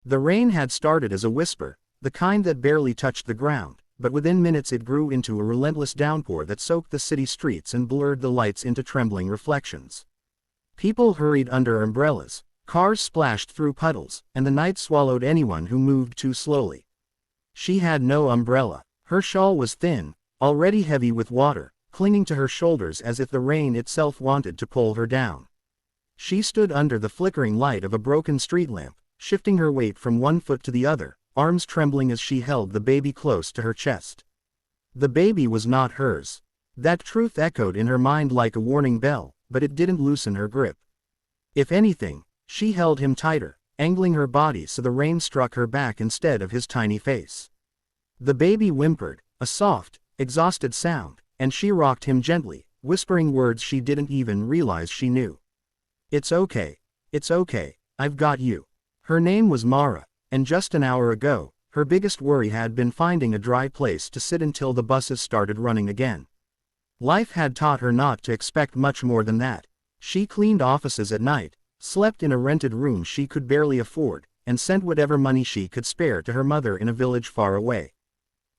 The rain had started as a whisper, the kind that barely touched the ground, but within minutes it grew into a relentless downpour that soaked the city streets and blurred the lights into trembling reflections. People hurried under umbrellas, cars splashed through puddles, and the night swallowed anyone who moved too slowly. She had no umbrella. Her shawl was thin, already heavy with water, clinging to her shoulders as if the rain itself wanted to pull her down. She stood under the flickering light of a broken street lamp, shifting her weight from one foot to the other, arms trembling as she held the baby close to her chest. The baby was not hers. That truth echoed in her mind like a warning bell, but it didn't loosen her grip. If anything, she held him tighter, angling her body so the rain struck her back instead of his tiny face. The baby whimpered, a soft, exhausted sound, and she rocked him gently, whispering words she didn't even realize she knew. "It's okay. It's okay. I've got you." Her name was Mara, and just an hour ago, her biggest worry had been finding a dry place to sit until the buses started running again. Life had taught her not to expect much more than that. She cleaned offices at night, slept in a rented room she could barely afford, and sent whatever money she could spare to her mother in a village far away.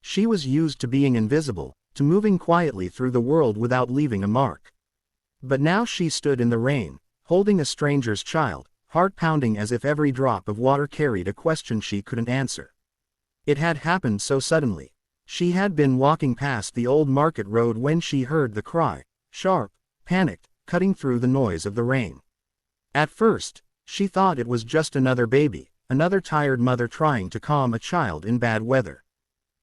She was used to being invisible, to moving quietly through the world without leaving a mark. But now she stood in the rain, holding a stranger's child, heart pounding as if every drop of water carried a question she couldn't answer. It had happened so suddenly. She had been walking past the old market road when she heard the cry, sharp, panicked, cutting through the noise of the rain. At first, she thought it was just another baby, another tired mother trying to calm a child in bad weather.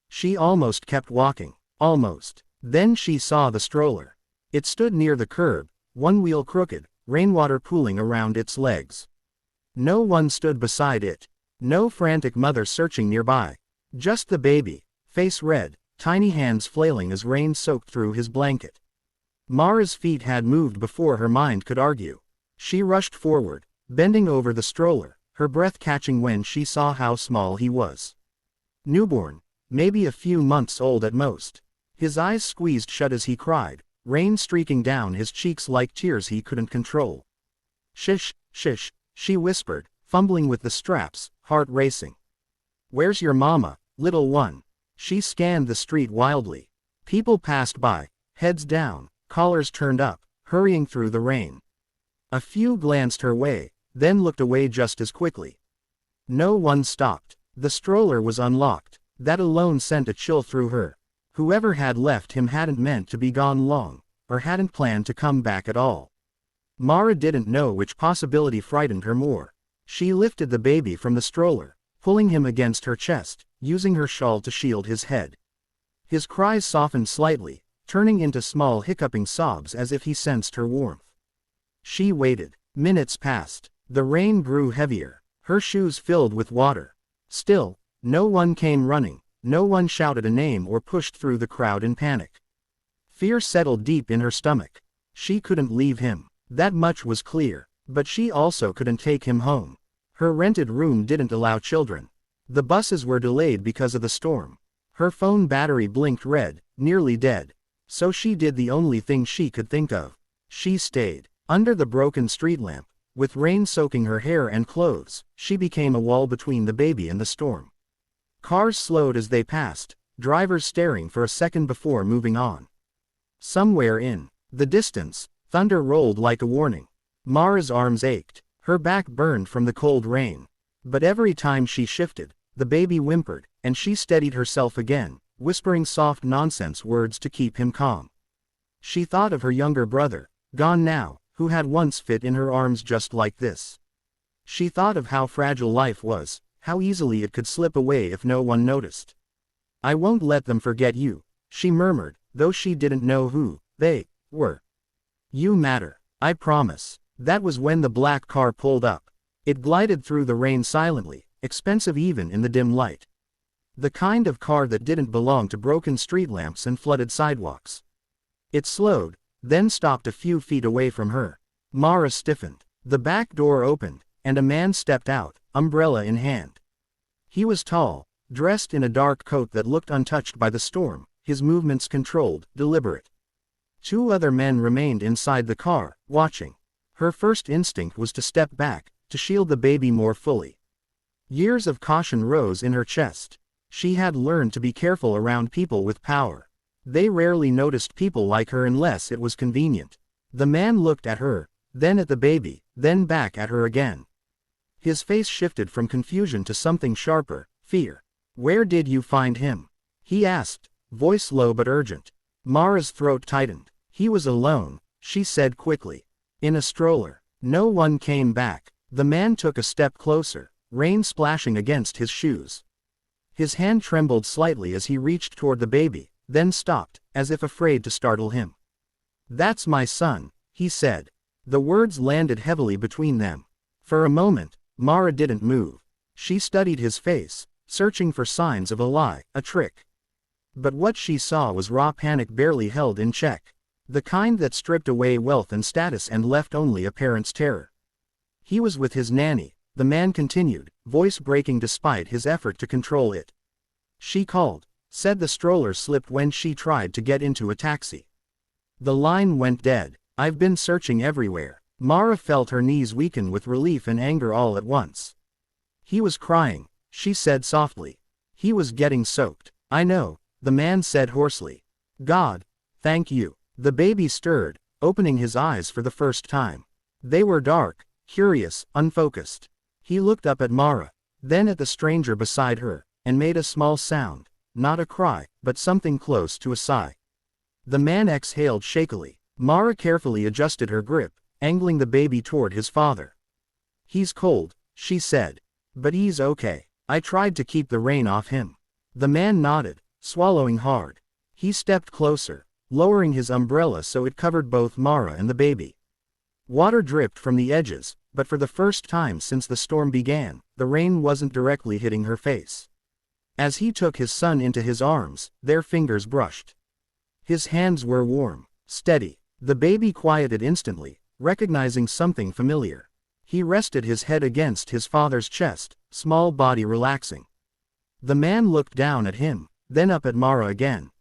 She almost kept walking, almost. Then she saw the stroller. It stood near the curb, one wheel crooked, rainwater pooling around its legs. No one stood beside it. No frantic mother searching nearby. Just the baby, face red, tiny hands flailing as rain soaked through his blanket. Mara's feet had moved before her mind could argue. She rushed forward, bending over the stroller, her breath catching when she saw how small he was. Newborn, maybe a few months old at most. His eyes squeezed shut as he cried, rain streaking down his cheeks like tears he couldn't control. "Shish, shish," she whispered, fumbling with the straps, heart racing. "Where's your mama, little one?" She scanned the street wildly. People passed by, heads down, collars turned up, hurrying through the rain. A few glanced her way, then looked away just as quickly. No one stopped. The stroller was unlocked. That alone sent a chill through her. Whoever had left him hadn't meant to be gone long, or hadn't planned to come back at all. Mara didn't know which possibility frightened her more. She lifted the baby from the stroller, pulling him against her chest, using her shawl to shield his head. His cries softened slightly, turning into small hiccuping sobs as if he sensed her warmth. She waited. Minutes passed. The rain grew heavier, her shoes filled with water. Still, no one came running, no one shouted a name or pushed through the crowd in panic. Fear settled deep in her stomach. She couldn't leave him. That much was clear, but she also couldn't take him home. Her rented room didn't allow children. The buses were delayed because of the storm. Her phone battery blinked red, nearly dead. So she did the only thing she could think of. She stayed. Under the broken street lamp, with rain soaking her hair and clothes, she became a wall between the baby and the storm. Cars slowed as they passed, drivers staring for a second before moving on. Somewhere in the distance, thunder rolled like a warning. Mara's arms ached, her back burned from the cold rain. But every time she shifted, the baby whimpered, and she steadied herself again, whispering soft nonsense words to keep him calm. She thought of her younger brother, gone now, who had once fit in her arms just like this. She thought of how fragile life was, how easily it could slip away if no one noticed. "I won't let them forget you," she murmured, though she didn't know who they were. "You matter, I promise." That was when the black car pulled up. It glided through the rain silently, expensive even in the dim light. The kind of car that didn't belong to broken street lamps and flooded sidewalks. It slowed, then stopped a few feet away from her. Mara stiffened. The back door opened, and a man stepped out, umbrella in hand. He was tall, dressed in a dark coat that looked untouched by the storm, his movements controlled, deliberate. Two other men remained inside the car, watching. Her first instinct was to step back, to shield the baby more fully. Years of caution rose in her chest. She had learned to be careful around people with power. They rarely noticed people like her unless it was convenient. The man looked at her, then at the baby, then back at her again. His face shifted from confusion to something sharper, fear. "Where did you find him?" he asked, voice low but urgent. Mara's throat tightened. "He was alone," she said quickly. "In a stroller. No one came back." The man took a step closer, rain splashing against his shoes. His hand trembled slightly as he reached toward the baby, then stopped, as if afraid to startle him. "That's my son," he said. The words landed heavily between them. For a moment, Mara didn't move. She studied his face, searching for signs of a lie, a trick. But what she saw was raw panic barely held in check. The kind that stripped away wealth and status and left only a parent's terror. "He was with his nanny," the man continued, voice breaking despite his effort to control it. "She called, said the stroller slipped when she tried to get into a taxi. The line went dead. I've been searching everywhere." Mara felt her knees weaken with relief and anger all at once. "He was crying," she said softly. "He was getting soaked." "I know," the man said hoarsely. "God, thank you." The baby stirred, opening his eyes for the first time. They were dark, curious, unfocused. He looked up at Mara, then at the stranger beside her, and made a small sound, not a cry, but something close to a sigh. The man exhaled shakily. Mara carefully adjusted her grip, angling the baby toward his father. "He's cold," she said. "But he's okay. I tried to keep the rain off him." The man nodded, swallowing hard. He stepped closer, lowering his umbrella so it covered both Mara and the baby. Water dripped from the edges, but for the first time since the storm began, the rain wasn't directly hitting her face. As he took his son into his arms, their fingers brushed. His hands were warm, steady. The baby quieted instantly, recognizing something familiar. He rested his head against his father's chest, small body relaxing. The man looked down at him, then up at Mara again.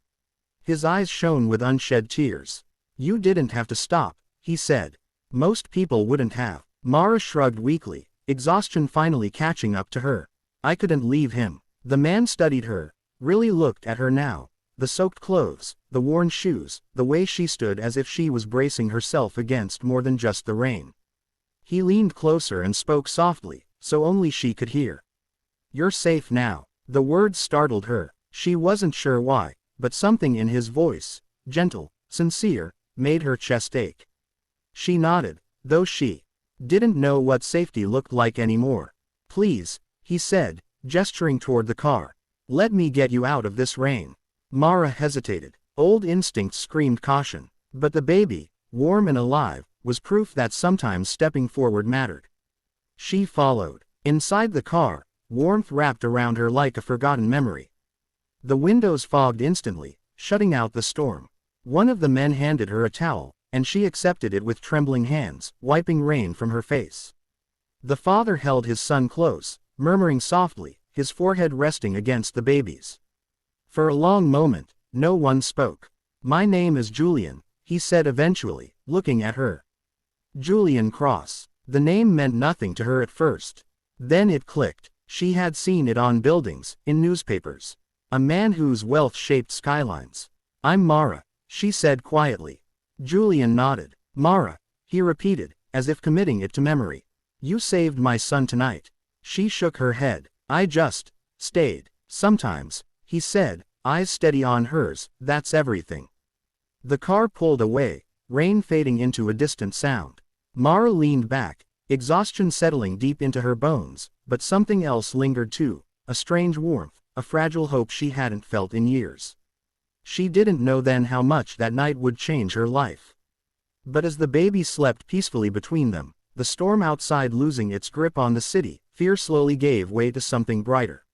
His eyes shone with unshed tears. "You didn't have to stop," he said. "Most people wouldn't have." Mara shrugged weakly, exhaustion finally catching up to her. "I couldn't leave him." The man studied her, really looked at her now. The soaked clothes, the worn shoes, the way she stood as if she was bracing herself against more than just the rain. He leaned closer and spoke softly, so only she could hear. "You're safe now." The words startled her. She wasn't sure why, but something in his voice, gentle, sincere, made her chest ache. She nodded, though she didn't know what safety looked like anymore. "Please," he said, gesturing toward the car. "Let me get you out of this rain." Mara hesitated. Old instincts screamed caution. But the baby, warm and alive, was proof that sometimes stepping forward mattered. She followed. Inside the car, warmth wrapped around her like a forgotten memory. The windows fogged instantly, shutting out the storm. One of the men handed her a towel, and she accepted it with trembling hands, wiping rain from her face. The father held his son close, murmuring softly, his forehead resting against the baby's. For a long moment, no one spoke. "My name is Julian," he said eventually, looking at her. Julian Cross. The name meant nothing to her at first. Then it clicked. She had seen it on buildings, in newspapers. A man whose wealth shaped skylines. "I'm Mara," she said quietly. Julian nodded. "Mara," he repeated, as if committing it to memory. "You saved my son tonight." She shook her head. "I just stayed." "Sometimes," he said, eyes steady on hers, "that's everything." The car pulled away, rain fading into a distant sound. Mara leaned back, exhaustion settling deep into her bones, but something else lingered too, a strange warmth, a fragile hope she hadn't felt in years. She didn't know then how much that night would change her life. But as the baby slept peacefully between them, the storm outside losing its grip on the city, fear slowly gave way to something brighter.